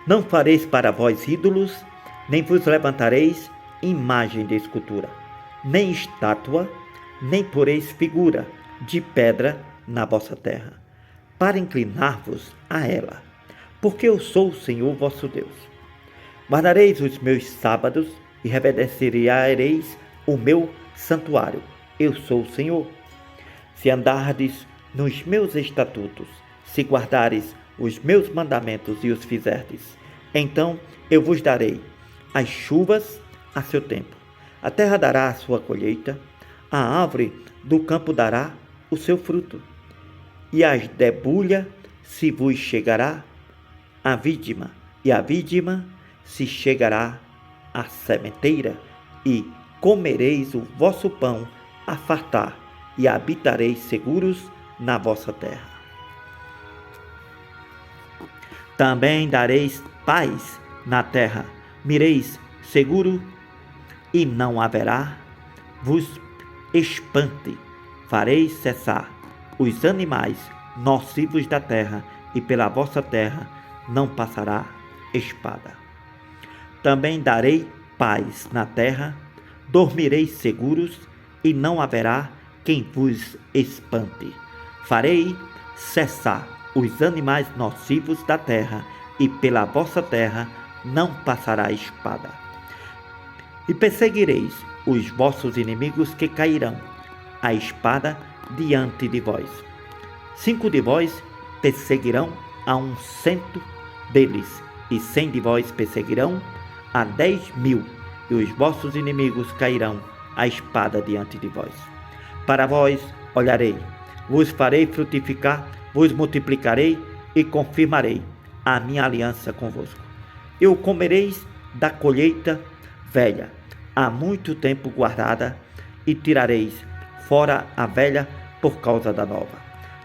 Não fareis para vós ídolos, nem vos levantareis imagem de escultura, nem estátua, nem poreis figura de pedra na vossa terra, para inclinar-vos a ela, porque eu sou o Senhor vosso Deus. Guardareis os meus sábados e reverdenciareis o meu santuário. Eu sou o Senhor. Se andardes nos meus estatutos, se guardares os meus mandamentos e os fizerdes, então eu vos darei as chuvas a seu tempo. A terra dará a sua colheita, a árvore do campo dará o seu fruto, e as debulha se vos chegará a vídima, e a vídima se chegará à sementeira, e comereis o vosso pão a fartar, e habitareis seguros na vossa terra. Também dareis paz na terra, mireis seguro, e não haverá vos espante. Fareis cessar os animais nocivos da terra, e pela vossa terra não passará espada. Também darei paz na terra, dormireis seguros, e não haverá quem vos espante. Farei cessar os animais nocivos da terra, e pela vossa terra não passará espada. E perseguireis os vossos inimigos que cairão a espada diante de vós. 5 de vós perseguirão a 100 deles, e 100 de vós perseguirão a 10.000, e os vossos inimigos cairão a espada diante de vós. Para vós olharei, vos farei frutificar, vos multiplicarei e confirmarei a minha aliança convosco. Eu comereis da colheita velha, há muito tempo guardada, e tirareis fora a velha por causa da nova.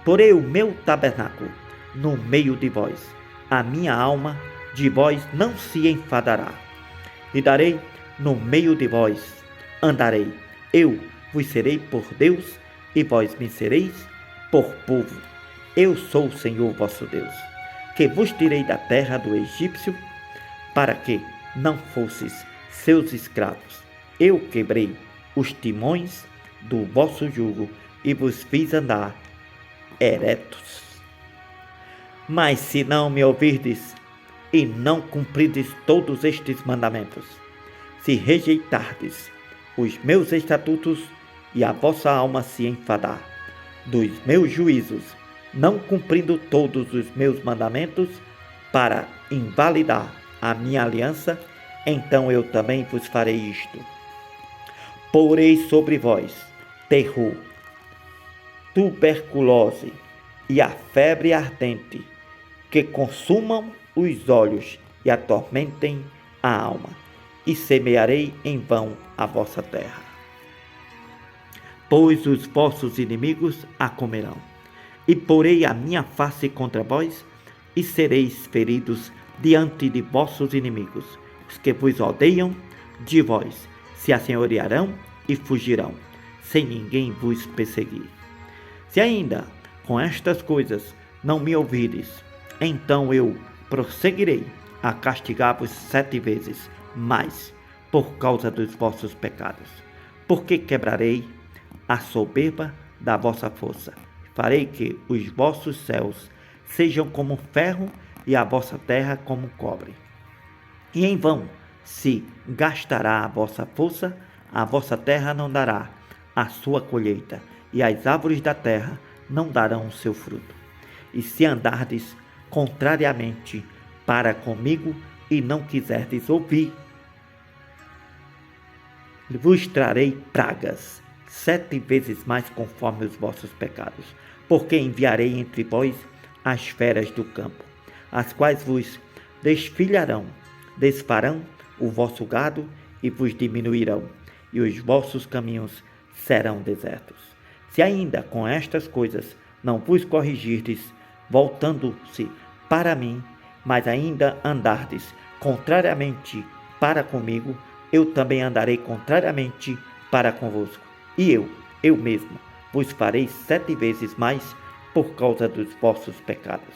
Porei o meu tabernáculo no meio de vós, a minha alma de vós não se enfadará. E darei no meio de vós, andarei, eu vos serei por Deus, e vós me sereis por povo. Eu sou o Senhor vosso Deus, que vos tirei da terra do egípcio, para que não fosseis seus escravos. Eu quebrei os timões do vosso jugo, e vos fiz andar eretos. Mas se não me ouvirdes, e não cumprirdes todos estes mandamentos, se rejeitardes os meus estatutos, e a vossa alma se enfadar dos meus juízos, não cumprindo todos os meus mandamentos, para invalidar a minha aliança, então eu também vos farei isto. Porei sobre vós terror, tuberculose e a febre ardente, que consumam os olhos e atormentem a alma, e semearei em vão a vossa terra. Pois os vossos inimigos a comerão, e porei a minha face contra vós, e sereis feridos diante de vossos inimigos. Os que vos odeiam de vós se assenhorearão e fugirão, sem ninguém vos perseguir. Se ainda com estas coisas não me ouvires, então eu prosseguirei a castigar-vos 7 vezes mais por causa dos vossos pecados, porque quebrarei a soberba da vossa força. Farei que os vossos céus sejam como ferro e a vossa terra como cobre. E em vão se gastará a vossa força, a vossa terra não dará a sua colheita, e as árvores da terra não darão o seu fruto. E se andardes contrariamente para comigo, e não quiserdes ouvir, vos trarei pragas 7 vezes mais conforme os vossos pecados, porque enviarei entre vós as feras do campo, as quais vos desfilharão, desfarão o vosso gado e vos diminuirão, e os vossos caminhos serão desertos. Se ainda com estas coisas não vos corrigirdes, voltando-se para mim, mas ainda andardes contrariamente para comigo, eu também andarei contrariamente para convosco, e eu mesmo, vos farei 7 vezes mais por causa dos vossos pecados,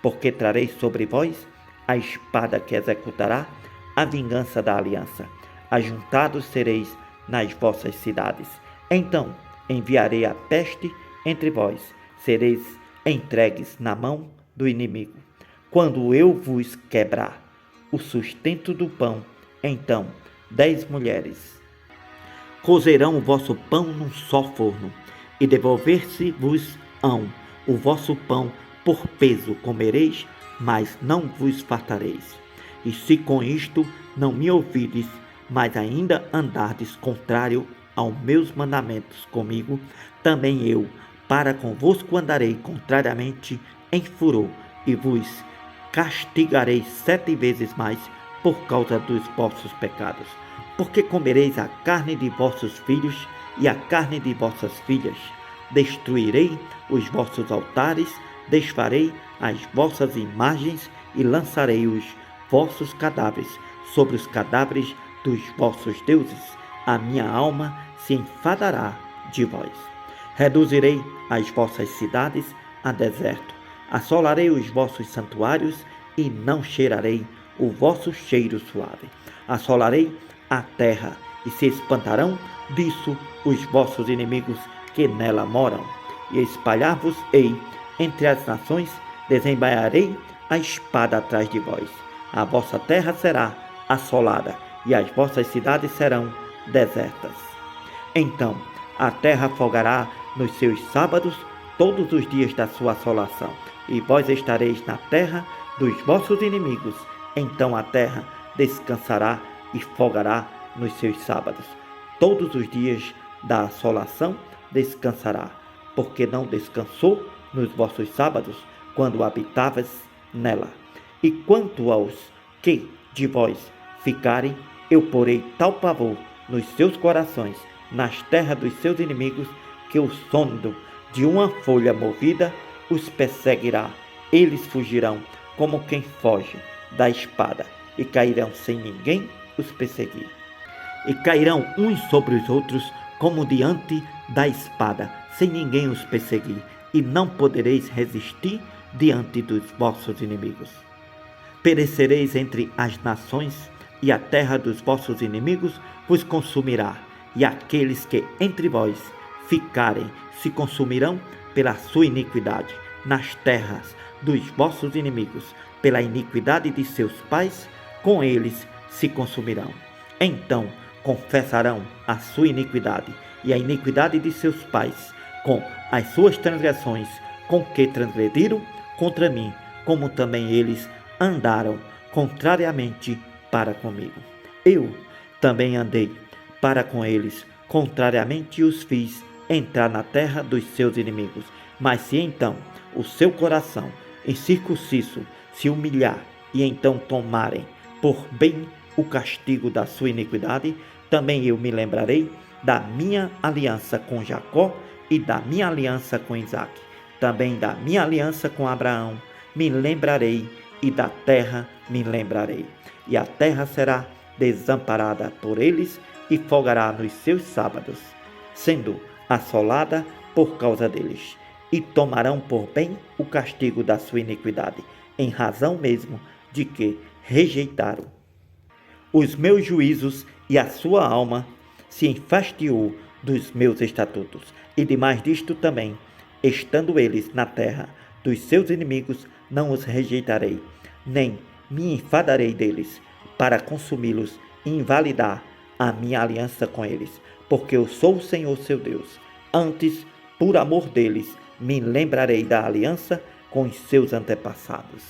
porque trarei sobre vós a espada que executará a vingança da aliança. Ajuntados sereis nas vossas cidades. Então enviarei a peste entre vós, sereis entregues na mão do inimigo. Quando eu vos quebrar o sustento do pão, então 10 mulheres cozerão o vosso pão num só forno, e devolver-se-vos-ão o vosso pão por peso comereis, mas não vos fartareis. E se com isto não me ouvides, mas ainda andardes contrário aos meus mandamentos comigo, também eu para convosco andarei contrariamente em furor, e vos castigarei 7 vezes mais por causa dos vossos pecados. Porque comereis a carne de vossos filhos e a carne de vossas filhas. Destruirei os vossos altares, desfarei as vossas imagens e lançarei os vossos cadáveres sobre os cadáveres dos vossos deuses. A minha alma se enfadará de vós. Reduzirei as vossas cidades a deserto. Assolarei os vossos santuários e não cheirarei o vosso cheiro suave. Assolarei a terra e se espantarão disso os vossos inimigos que nela moram. E espalhar-vos-ei entre as nações, desembainharei a espada atrás de vós. A vossa terra será assolada e as vossas cidades serão desertas. Então a terra folgará nos seus sábados todos os dias da sua assolação, e vós estareis na terra dos vossos inimigos. Então a terra descansará e folgará nos seus sábados. Todos os dias da assolação descansará, porque não descansou nos vossos sábados, quando habitavas nela. E quanto aos que de vós ficarem, eu porei tal pavor nos seus corações, nas terras dos seus inimigos, que o som de uma folha movida os perseguirá. Eles fugirão como quem foge da espada, e cairão sem ninguém os perseguir. E cairão uns sobre os outros como diante da espada, sem ninguém os perseguir, e não podereis resistir diante dos vossos inimigos. Perecereis entre as nações, e a terra dos vossos inimigos vos consumirá, e aqueles que entre vós ficarem se consumirão pela sua iniquidade. Nas terras dos vossos inimigos, pela iniquidade de seus pais, com eles se consumirão. Então confessarão a sua iniquidade e a iniquidade de seus pais, com as suas transgressões, com que transgrediram contra mim, como também eles andaram contrariamente para comigo. Eu também andei para com eles contrariamente, e os fiz entrar na terra dos seus inimigos. Mas se então o seu coração incircunciso se humilhar, e então tomarem por bem o castigo da sua iniquidade, também eu me lembrarei da minha aliança com Jacó e da minha aliança com Isaque. Também da minha aliança com Abraão me lembrarei, e da terra me lembrarei. E a terra será desamparada por eles, e folgará nos seus sábados, sendo assolada por causa deles. E tomarão por bem o castigo da sua iniquidade, em razão mesmo de que rejeitaram os meus juízos, e a sua alma se enfastiou dos meus estatutos. E demais disto também, estando eles na terra dos seus inimigos, não os rejeitarei, nem me enfadarei deles, para consumi-los e invalidar a minha aliança com eles, porque eu sou o Senhor seu Deus. Antes, por amor deles, me lembrarei da aliança com os seus antepassados,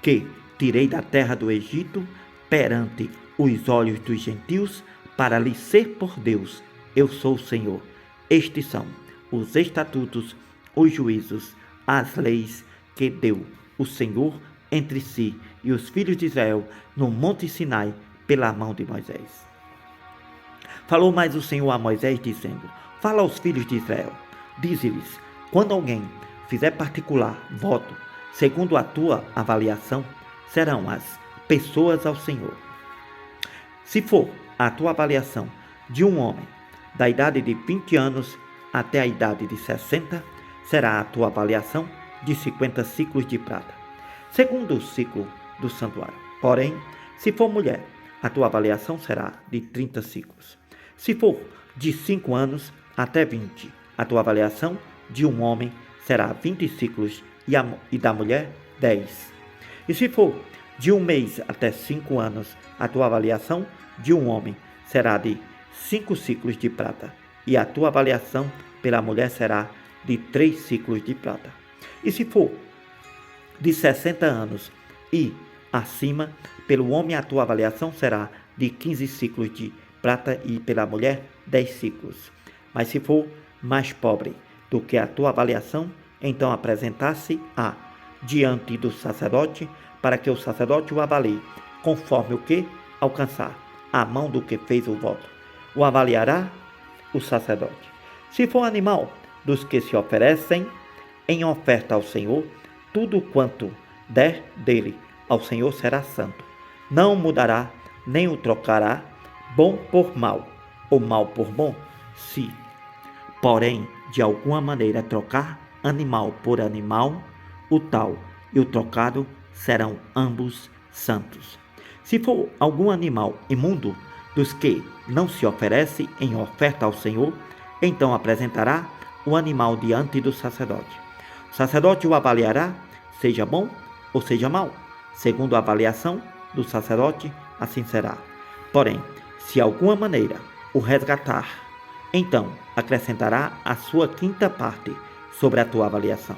que tirei da terra do Egito perante os olhos dos gentios, para lhes ser por Deus. Eu sou o Senhor. Estes são os estatutos, os juízos, as leis que deu o Senhor entre si e os filhos de Israel no monte Sinai pela mão de Moisés. Falou mais o Senhor a Moisés, dizendo: fala aos filhos de Israel, dize-lhes: quando alguém fizer particular voto, segundo a tua avaliação, serão as pessoas ao Senhor. Se for a tua avaliação de um homem da idade de 20 anos até a idade de 60, será a tua avaliação de 50 ciclos de prata. Segundo o ciclo do santuário. Porém, se for mulher, a tua avaliação será de 30 ciclos. Se for de 5 anos até 20, a tua avaliação de um homem será 20 ciclos e da mulher 10. E se for de 1 mês até 5 anos, a tua avaliação de um homem será de 5 ciclos de prata, e a tua avaliação pela mulher será de 3 ciclos de prata. E se for de 60 anos e acima, pelo homem a tua avaliação será de 15 ciclos de prata e pela mulher 10 ciclos. Mas se for mais pobre do que a tua avaliação, então apresentar-se-á diante do sacerdote, para que o sacerdote o avalie, conforme o que alcançar a mão do que fez o voto. O avaliará o sacerdote. Se for animal dos que se oferecem em oferta ao Senhor, tudo quanto der dele ao Senhor será santo. Não mudará, nem o trocará, bom por mal, ou mal por bom, se, porém, de alguma maneira trocar animal por animal, o tal e o trocado serão ambos santos. Se for algum animal imundo dos que não se oferece em oferta ao Senhor, então apresentará o animal diante do sacerdote. O sacerdote o avaliará, seja bom ou seja mau. Segundo a avaliação do sacerdote, assim será. Porém, se alguma maneira o resgatar, então acrescentará a sua quinta parte sobre a tua avaliação.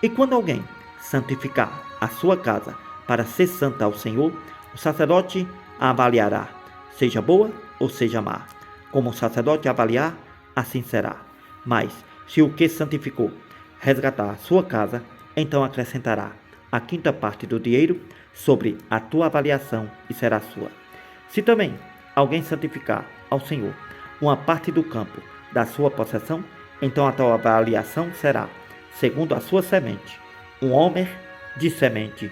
E quando alguém santificar a sua casa para ser santa ao Senhor, o sacerdote a avaliará, seja boa ou seja má. Como o sacerdote avaliar, assim será. Mas, se o que santificou resgatar a sua casa, então acrescentará a quinta parte do dinheiro sobre a tua avaliação e será sua. Se também alguém santificar ao Senhor uma parte do campo da sua possessão, então a tua avaliação será, segundo a sua semente, um homer de semente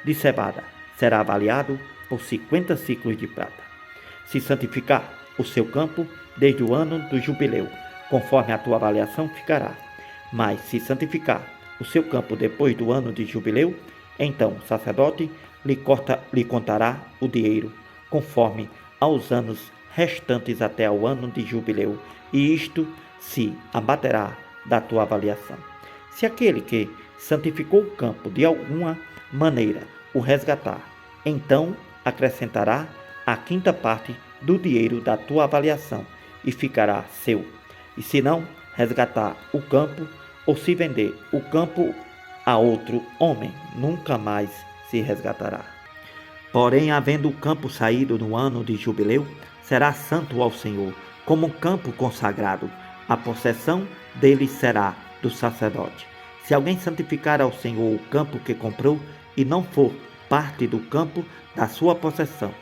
de cevada será avaliado por 50 ciclos de prata. Se santificar o seu campo desde o ano do jubileu, conforme a tua avaliação ficará. Mas se santificar o seu campo depois do ano de jubileu, então o sacerdote lhe contará o dinheiro, conforme aos anos restantes até ao ano de jubileu, e isto se abaterá da tua avaliação. Se aquele que santificou o campo de alguma maneira o resgatar, então acrescentará a quinta parte do dinheiro da tua avaliação e ficará seu. E se não resgatar o campo, ou se vender o campo a outro homem, nunca mais se resgatará. Porém, havendo o campo saído no ano de jubileu, será santo ao Senhor, como um campo consagrado. A possessão dele será do sacerdote. Se alguém santificar ao Senhor o campo que comprou e não for parte do campo da sua possessão,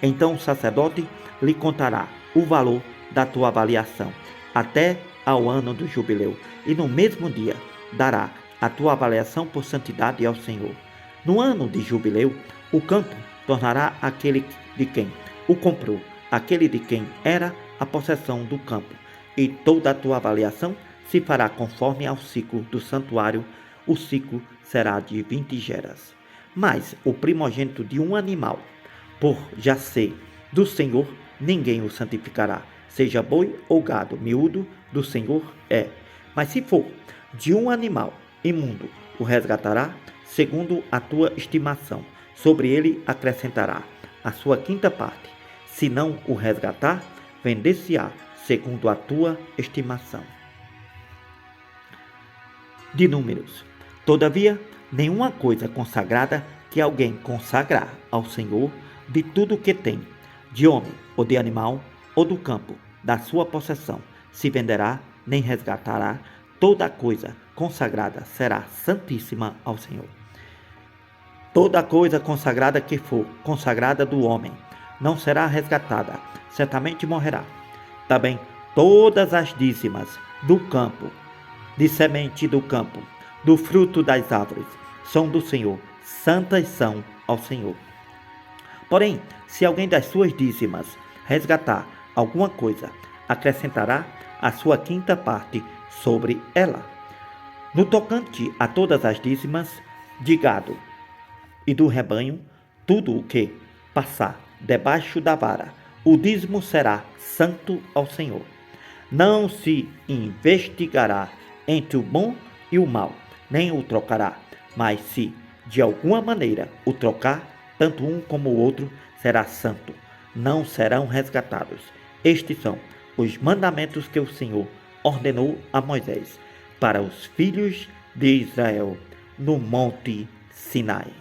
então o sacerdote lhe contará o valor da tua avaliação até ao ano do jubileu, e no mesmo dia dará a tua avaliação por santidade ao Senhor. No ano de jubileu, o campo tornará aquele de quem o comprou, aquele de quem era a possessão do campo, e toda a tua avaliação se fará conforme ao ciclo do santuário. O ciclo será de 20 geras. Mas o primogênito de um animal, por já ser do Senhor, ninguém o santificará, seja boi ou gado, miúdo do Senhor é. Mas se for de um animal imundo, o resgatará segundo a tua estimação. Sobre ele acrescentará a sua quinta parte. Se não o resgatar, vender-se-á segundo a tua estimação. De Números. Todavia, nenhuma coisa consagrada que alguém consagrar ao Senhor, de tudo que tem, de homem ou de animal, ou do campo, da sua possessão, se venderá, nem resgatará. Toda coisa consagrada será santíssima ao Senhor. Toda coisa consagrada que for consagrada do homem, não será resgatada, certamente morrerá. Também todas as dízimas do campo, de semente do campo, do fruto das árvores, são do Senhor, santas são ao Senhor. Porém, se alguém das suas dízimas resgatar alguma coisa, acrescentará a sua quinta parte sobre ela. No tocante a todas as dízimas de gado e do rebanho, tudo o que passar debaixo da vara, o dízimo será santo ao Senhor. Não se investigará entre o bom e o mal, nem o trocará, mas se de alguma maneira o trocar, tanto um como o outro será santo, não serão resgatados. Estes são os mandamentos que o Senhor ordenou a Moisés para os filhos de Israel no Monte Sinai.